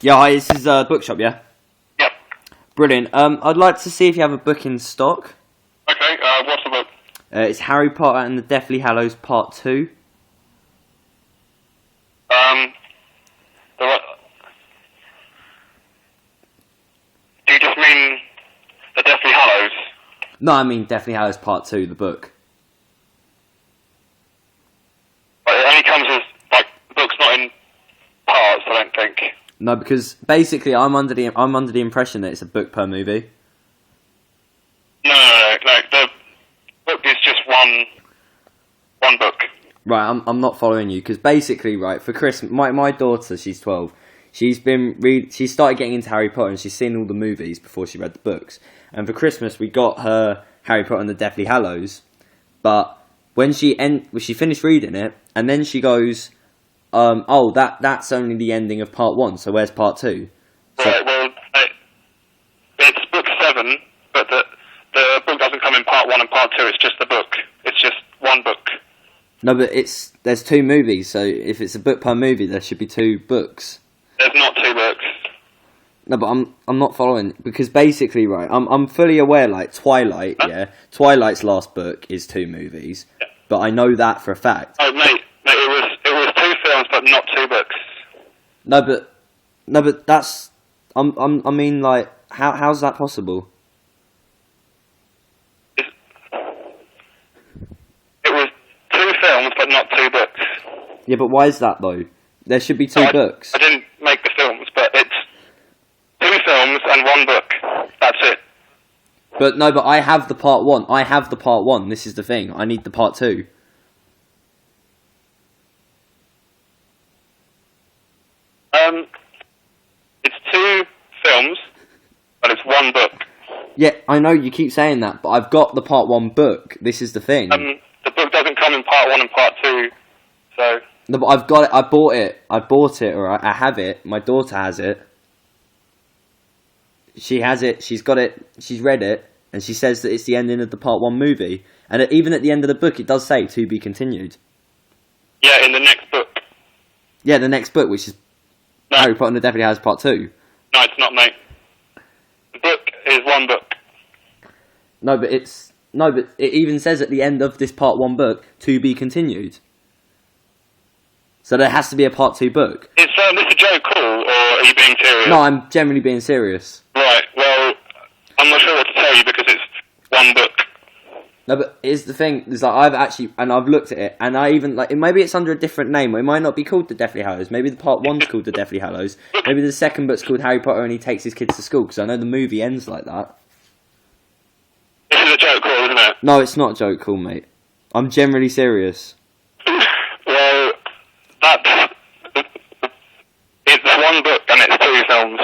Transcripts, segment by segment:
Yeah, hi, this is Bookshop, yeah? Yep. Brilliant. I'd like to see if you have a book in stock. Okay, what's the book? It's Harry Potter and the Deathly Hallows Part 2. Do you just mean the Deathly Hallows? No, I mean Deathly Hallows Part 2, the book. But it only comes as, like, the book's not in parts, I don't think. No, because basically I'm under the impression that it's a book per movie. No, the book is just one book. Right, I'm not following you, because basically, right, for Christmas, my daughter, she's 12, she started getting into Harry Potter and she's seen all the movies before she read the books. And for Christmas, we got her Harry Potter and the Deathly Hallows, but when she finished reading it, and then she goes, that's only the ending of Part 1, so where's Part 2? So, Right, well, it's book 7, but the book doesn't come in Part 1 and Part 2, it's just the book. It's just one book. no, but there's 2 movies, so if it's a book per movie, there should be 2 books. There's not 2 books. No, but I'm not following, because basically, right, I'm fully aware, like, Twilight, Huh? yeah, Twilight's last book is 2 movies, Yeah. but I know that for a fact. Oh, mate, it was 2 films, but not 2 books. No, but that's, I mean, like, how's that possible? It was 2 films, but not 2 books. Yeah, but why is that, though? There should be 2 books. I didn't make the films, but it's 2 films and 1 book. That's it. But no, but I have the Part 1. This is the thing. I need the Part 2. It's 2 films, but it's 1 book. Yeah, I know you keep saying that, but I've got the Part 1 book. This is the thing. The book doesn't come in Part 1 and Part 2, so... No, but I've got it. I bought it, or I have it. My daughter has it. She has it. She's got it. She's read it, and she says that it's the ending of the Part 1 movie. And even at the end of the book, it does say "to be continued." Yeah, in the next book. Yeah, the next book, which is No, Harry Potter and the Deathly Hallows Part 2. no, it's not, mate. The book is 1 book. No, but it even says at the end of this Part 1 book "to be continued." So there has to be a Part 2 book. Is this a joke call, or are you being serious? No, I'm generally being serious. Right, well, I'm not sure what to tell you because it's 1 book. No, but here's the thing, is like I've looked at it, and I even, like, maybe it's under a different name, or it might not be called the Deathly Hallows, maybe the Part 1's called the Deathly Hallows, maybe the second book's called Harry Potter and he takes his kids to school, because I know the movie ends like that. This is a joke call, isn't it? No, it's not a joke call, mate. I'm generally serious. Well, it's 1 book and it's 2 films.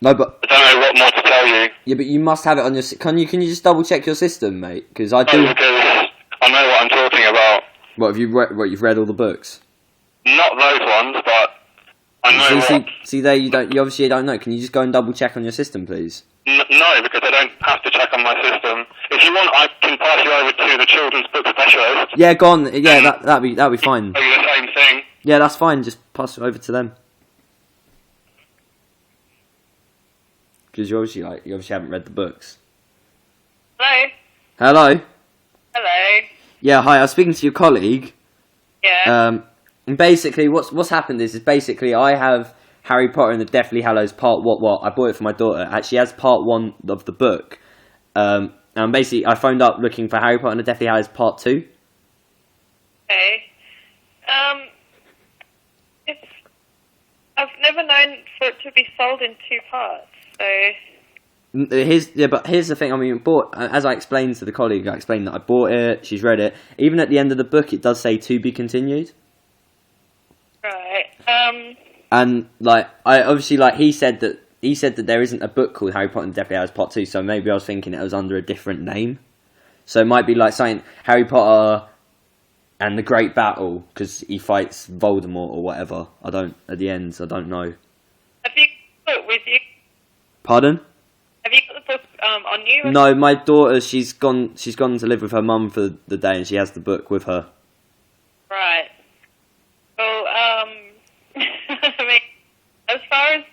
No, but... I don't know what more to tell you. Yeah, but you must have it on your... Can you just double check your system, mate? Because I No, do... because I know what I'm talking about. What, you've read all the books? Not those ones, but I know See there, you obviously don't know. Can you just go and double check on your system, please? No, because I don't have to check on my system. If you want, I can pass you over to the children's book specialist. Yeah, go on. Yeah, that'd be fine. Tell you the same thing. Yeah, that's fine. Just pass it over to them. Because you obviously haven't read the books. Hello? Hello? Hello? Yeah, hi, I was speaking to your colleague. Yeah. And basically, what's happened is basically I have Harry Potter and the Deathly Hallows Part what I bought it for my daughter. Actually, has Part 1 of the book. And basically, I phoned up looking for Harry Potter and the Deathly Hallows Part 2. Okay. I've never known for it to be sold in 2 parts, so... But here's the thing. I mean, as I explained to the colleague, I explained that I bought it. She's read it. Even at the end of the book, it does say "to be continued." Right. And like, I obviously like he said that there isn't a book called Harry Potter and the Deathly Hallows Part 2. So maybe I was thinking it was under a different name. So it might be like saying Harry Potter and the Great Battle because he fights Voldemort or whatever. At the end, I don't know. Have you got it with you? Pardon? Have you got the book on you? No, my daughter, she's gone to live with her mum for the day and she has the book with her. Right. Well, I mean, as far as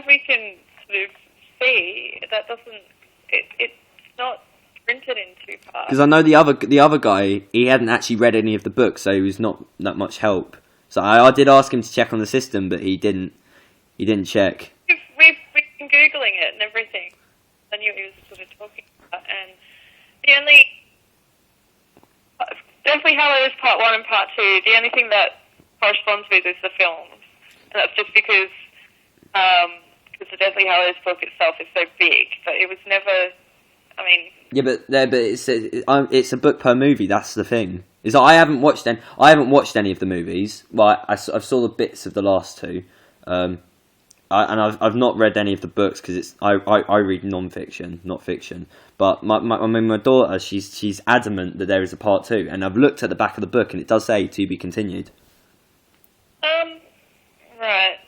we can sort of see, that doesn't. It's not printed in 2 parts. Because I know the other guy, he hadn't actually read any of the books, so he was not that much help. So I did ask him to check on the system, but he didn't. He didn't check. We've been googling it and everything. I knew what he was sort of talking about, and the only Deathly Hallows Part 1 and Part 2. The only thing that corresponds with is the films, and that's just because the Deathly Hallows book itself is so big, but it was never. I mean. Yeah, but it's a book per movie. That's the thing. Is that I haven't watched any of the movies. Well, I've saw the bits of the last 2, and I've not read any of the books because I read non-fiction, not fiction. But my daughter, she's adamant that there is a Part 2, and I've looked at the back of the book and it does say to be continued. Right.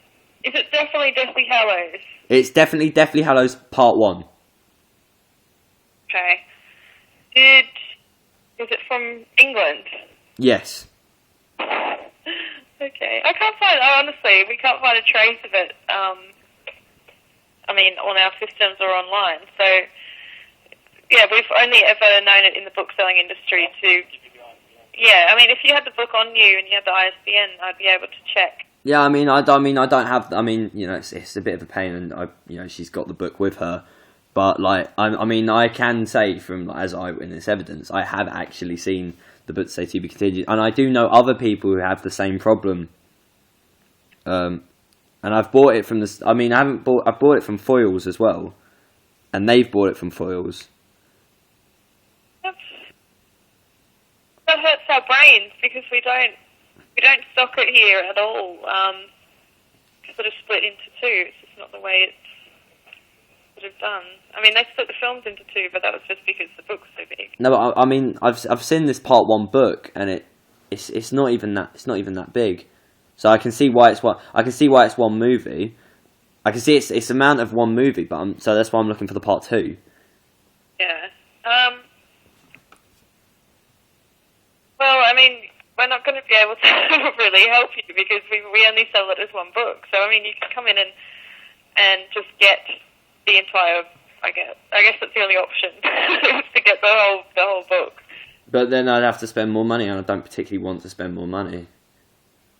Is it definitely Deathly Hallows? It's definitely Deathly Hallows Part 1. Okay. Is it from England? Yes. Okay. I can't find. Honestly, we can't find a trace of it. I mean, on our systems or online. So, yeah, we've only ever known it in the book selling industry. Yeah. I mean, if you had the book on you and you had the ISBN, I'd be able to check. Yeah, I mean, I don't have. I mean, you know, it's a bit of a pain, and she's got the book with her. But like, I mean, I can say from as eyewitness evidence, I have actually seen the book say to be continued, and I do know other people who have the same problem. And I've bought it from the. I mean, I've bought it from Foyles as well, and they've bought it from Foyles. That hurts our brains because we don't stock it here at all. Sort of split into 2. It's just not the way it's sort of done. I mean, they split the films into 2, but that was just because the book's so big. No, but I mean, I've seen this Part 1 book, and it's not even that big. So I can see why it's one. I can see why it's one movie. I can see it's amount of one movie, but so that's why I'm looking for the Part 2. Yeah. Well, I mean, we're not going to be able to really help you because we only sell it as one book. So I mean, you can come in and just get the entire. I guess that's the only option is to get the whole book. But then I'd have to spend more money, and I don't particularly want to spend more money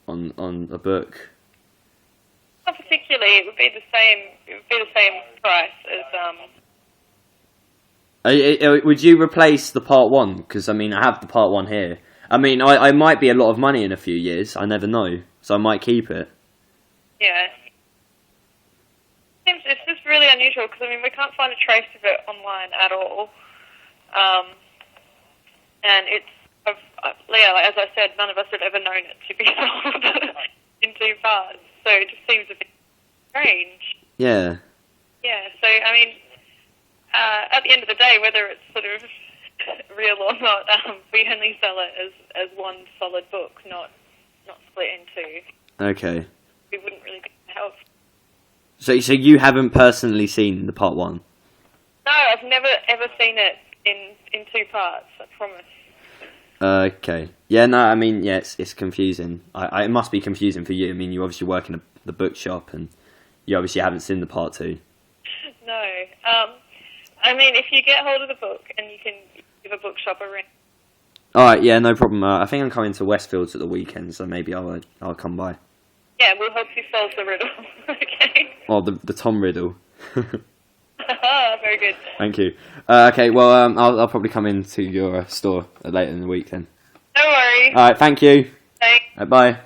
on a book. Not particularly. It would be the same. It would be the same price as. Would you replace the Part 1? Because I mean, I have the Part 1 here. I mean, I might be a lot of money in a few years. I never know, so I might keep it. Yeah. It's just really unusual because I mean we can't find a trace of it online at all, and it's as I said, none of us have ever known it to be sold in 2 parts, so it just seems a bit strange. Yeah. Yeah. So I mean, at the end of the day, whether it's sort of real or not, we only sell it as one solid book, not split into. Okay. We wouldn't really be able to help. So you haven't personally seen the Part 1? No, I've never ever seen it in 2 parts. I promise. Okay. Yeah. No. I mean, yeah. It's confusing. It must be confusing for you. I mean, you obviously work in the bookshop, and you obviously haven't seen the Part 2. No. I mean, if you get hold of the book and you can give a bookshop a ring. All right. Yeah. No problem. I think I'm coming to Westfields at the weekend, so maybe I'll come by. Yeah, we'll help you solve the riddle. Okay. Oh, the Tom riddle. Very good. Thank you. Okay. Well, I'll probably come into your store later in the week then. No worries. All right. Thank you. Thanks. Bye.